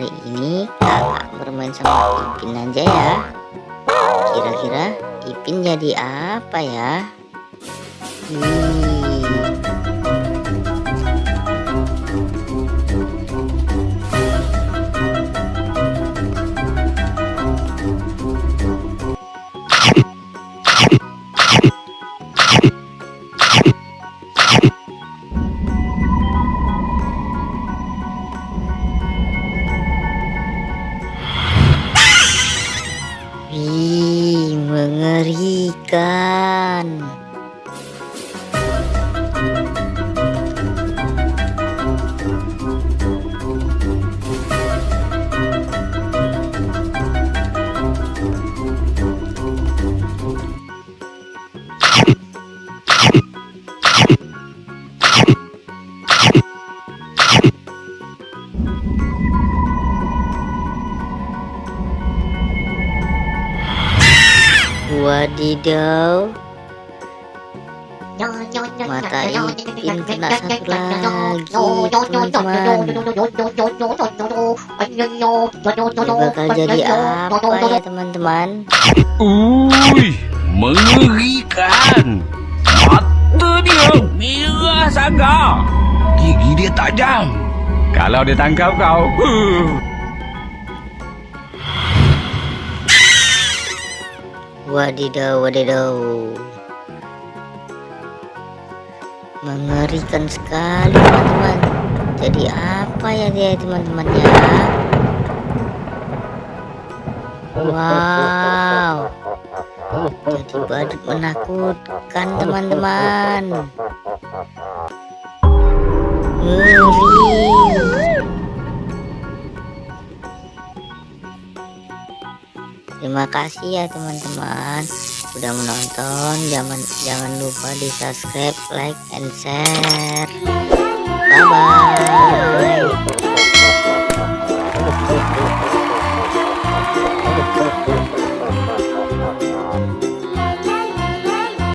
Hari ini kakak bermain sama Ipin aja ya. Kira-kira Ipin jadi apa ya? Mengerikan. Wadidaw, mata Ipin kena satu lagi teman-teman. Ini bakal jadi apa ya teman-teman? Mengerikan. Mata dia merah sangat, gigi dia tajam. Kalau dia tangkap kau, Wadidaw, wadidaw, mengerikan sekali teman-teman. Jadi apa ya dia teman-teman ya? Wow, jadi badut menakutkan teman-teman. Ngeri. Terima kasih ya teman-teman udah menonton. Jangan lupa di subscribe, like, and share. Bye bye.